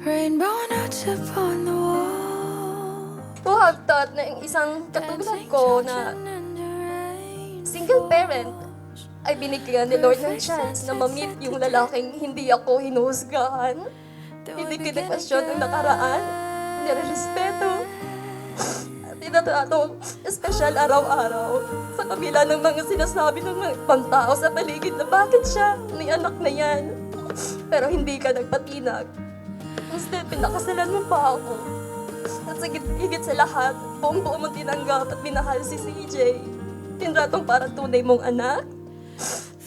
Rainbow notes upon the wall. Who have thought na yung isang katulad ko na single parent ay binigyan ni Lord ng chance na ma-meet yung lalaking hindi ako hinuhusgahan, hindi kine-question ang nakaraan, nire-respeto, at tinatrato espesyal araw-araw sa kabila ng mga sinasabi ng mga ibang tao sa paligid na bakit siya, may anak na yan, pero hindi ka nagpatinag. Instead, pinakasalan mo pa ako. At higit sa lahat, buong-buo mong tinanggap at minahal si CJ. Tinratong parang tunay mong anak.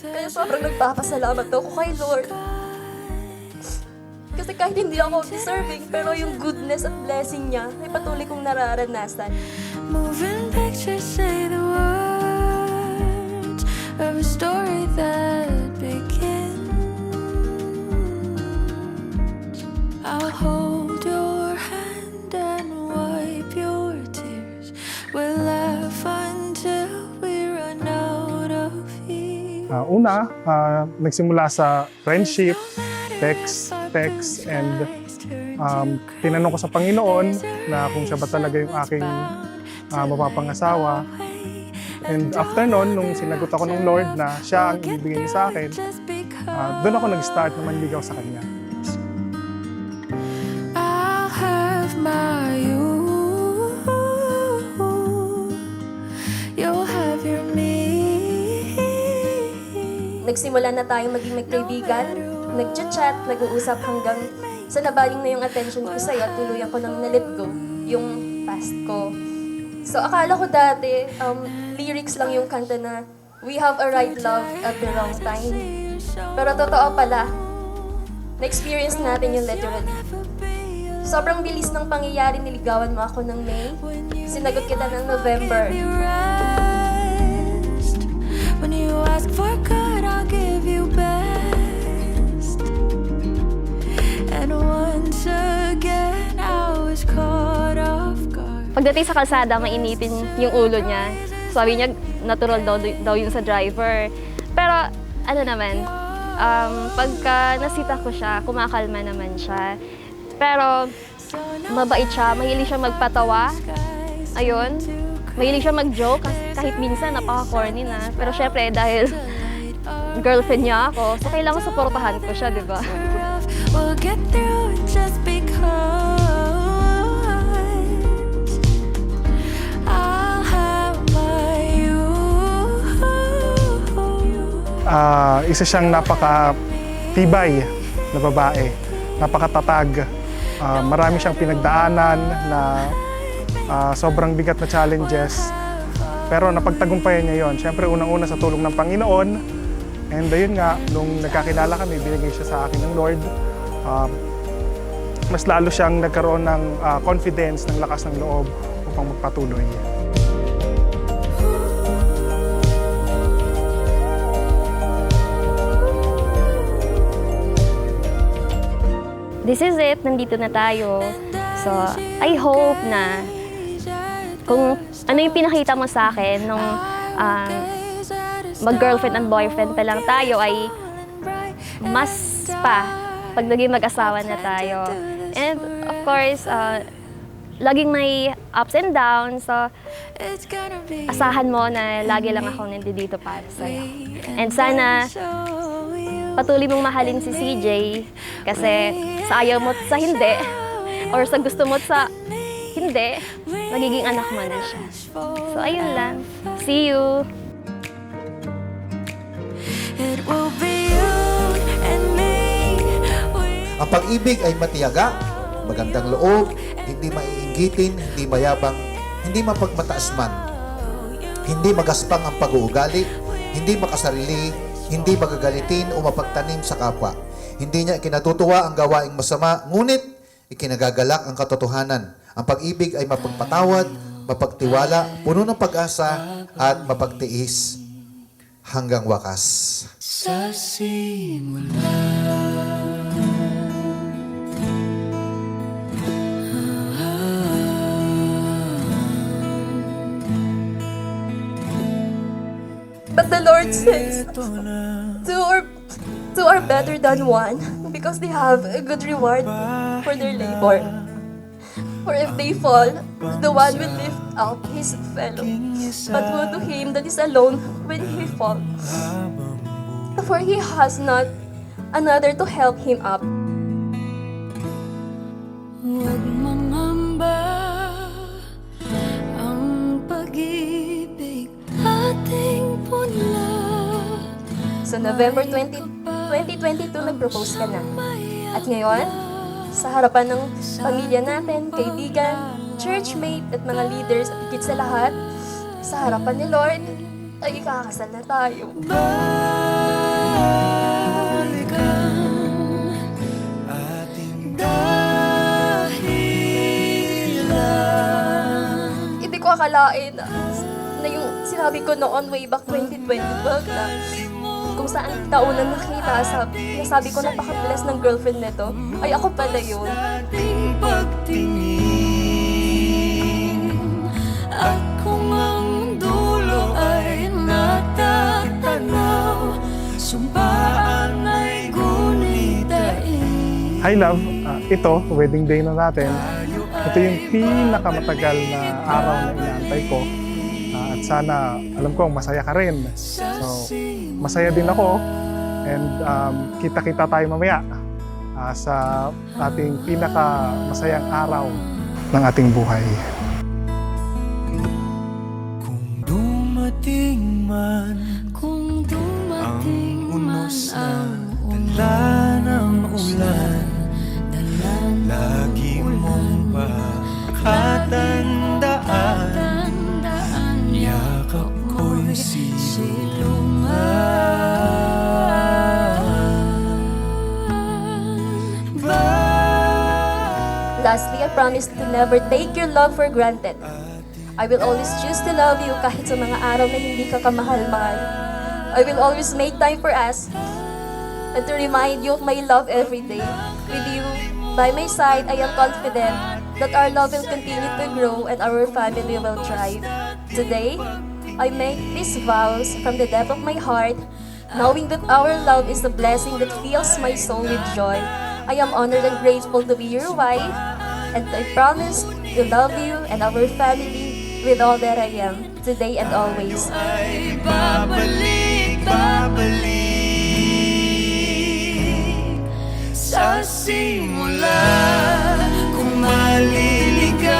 Kaya sobrang nagpapasalamat ako kay Lord. Kasi kahit hindi ako deserving, pero yung goodness at blessing niya ay patuloy kong nararanasan. Moving pictures say the words of a story that begins. I'll hold your hand and wipe your tears. We'll laugh until we run out of here. Nagsimula sa friendship, text, and tinanong ko sa Panginoon na kung siya ba talaga yung aking mapapangasawa. And after nun, nung sinagot ako ng Lord na siya ang ibibigay niya sa akin, doon ako nag-start na manligaw sa Kanya. I'll have my you. You'll have your me. Nagsimula na tayong maging magkaibigan, nag-chat, nag-uusap hanggang sa nabaling na yung attention ko sa'yo at tuluyan ko nang na-let go yung past ko. So akala ko dati, lyrics lang yung kanta na we have a right love at the wrong time. Pero totoo pala, na-experience natin yung literally. Sobrang bilis ng pangyayari, niligawan mo ako ng May, sinagot kita ng November. Rest. When you ask for good, I'll give you best. And once again, I was caught off guard. Pagdating sa kalsada, mainitin yung ulo niya. Sabi niya, natural daw yun sa driver. Pero ano naman, pagka nasita ko siya, kumakalma naman siya. Pero mabait siya, mahilig siya magpatawa. Ayun, mahilig siya mag-joke kahit minsan napaka-corny na. Pero syempre dahil girlfriend niya ako, so kailangan suportahan ko siya, di ba? We'll get through it just because I'll have my you. Isa siyang napaka-tibay na babae, napakatatag. Marami siyang pinagdaanan na sobrang bigat na challenges. Pero napagtagumpayan niya yon. Siyempre, unang-una sa tulong ng Panginoon. And ayun nga, nung nagkakilala kami, binigay siya sa akin ng Lord. Mas lalo siyang nagkaroon ng confidence, ng lakas ng loob upang magpatuloy. This is it, nandito na tayo. So, I hope na kung ano yung pinakita mo sa akin nung mag-girlfriend and boyfriend pa lang tayo ay mas pa pag naging mag-asawa na tayo. And of course, laging may ups and downs. So, asahan mo na lagi lang ako nandito para sa'yo. And sana patuloy mong mahalin si CJ kasi sa ayaw mo sa hindi or sa gusto mo sa hindi, magiging anak mo na siya. So ayun lang. See you! It will be you and me. Ang pag-ibig ay matiyaga, magandang loob, hindi maiinggitin, hindi mayabang, hindi mapagmataas man. Hindi magaspang ang pag-uugali, hindi makasarili, hindi magagalitin o mapagtanim sa kapwa. Hindi niya ikinatutuwa ang gawaing masama, ngunit ikinagagalak ang katotohanan. Ang pag-ibig ay mapagpatawad, mapagtiwala, puno ng pag-asa at mapagtiis hanggang wakas. Sa simula. But the Lord says, two are better than one because they have a good reward for their labor. For if they fall, the one will lift up his fellow. But woe to him that is alone when he falls. For he has not another to help him up. Huwag mangamba, ang pag-ibig ating punla. So November 2022, nag-propose ka na. At ngayon, sa harapan ng pamilya natin, kaibigan, churchmate, at mga leaders, at higit sa lahat, sa harapan ni Lord, ay ikakasal na tayo. Hindi ko akalain na yung sinabi ko noon way back 2022 na kung saan kita unang nakita, sabi ko napaka-bless ng girlfriend nito, ay ako pala yun. Ating pagtingin, at kung ang dulo ay natatanaw, sumpaan ay gunitain. Hi love, ito, wedding day na natin. Ito yung pinakamatagal na araw na inaantay ko. At sana, alam ko, masaya ka rin. So, masaya din ako. And kita-kita tayo mamaya sa ating pinakamasayang araw ng ating buhay. Kung dumating man Kung dumating man ang dala ng ulan, lagi mong pakatandaan, yakap ko'y silungan. Lastly, I promise to never take your love for granted. I will always choose to love you kahit sa mga araw na hindi ka kamahal-mahal. I will always make time for us and to remind you of my love every day. With you by my side, I am confident that our love will continue to grow and our family will thrive. Today, I make these vows from the depth of my heart, knowing that our love is a blessing that fills my soul with joy. I am honored and grateful to be your wife, and I promise to love you and our family with all that I am, today and always. Ay babalik, babalik sa simula. Kung maliligaw,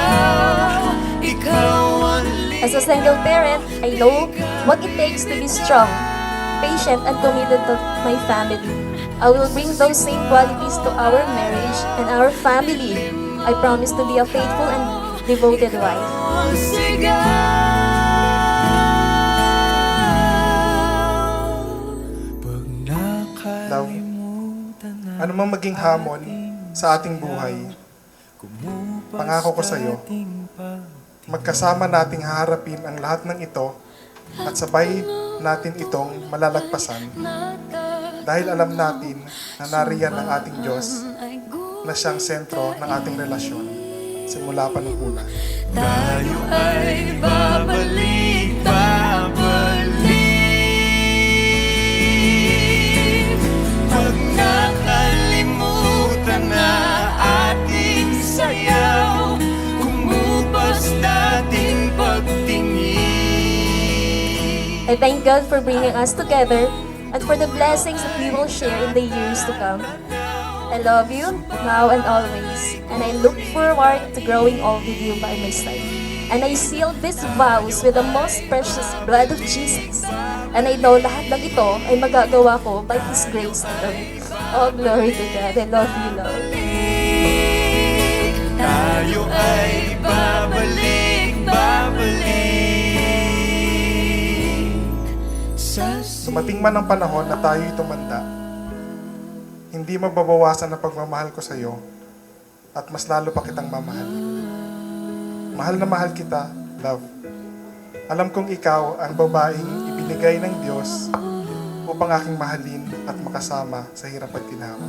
ikaw ang As a single parent, I know what it takes to be strong, patient, and committed to my family. I will bring those same qualities to our marriage and our family. I promise to be a faithful and devoted wife. Love, ano mang maging hamon sa ating buhay, pangako ko sa iyo, magkasama nating haharapin ang lahat ng ito at sabay natin itong malalagpasan dahil alam natin na nariyan ang ating Diyos na siyang sentro ng ating relasyon simula pa nung una. tayo ay babalik, babalik. Pag nakalimutan na ating sayaw, kumupas dating pagtingin. I thank God for bringing us together and for the blessings that we will share in the years to come. I love you now and always, and I look forward to growing old with you by my side. And I seal these vows with the most precious blood of Jesus. And I know lahat ng ito ay magagawa ko by His grace alone. All glory to God. I love you, Lord. Tayo ay babalik, babalik. Dumating man ang panahon na tayo'y tumanda, hindi mababawasan ang pagmamahal ko sa iyo at mas lalo pa kitang mamahal. Mahal na mahal kita, love. Alam kong ikaw ang babaeng ibinigay ng Diyos upang aking mahalin at makasama sa hirap at ginawa.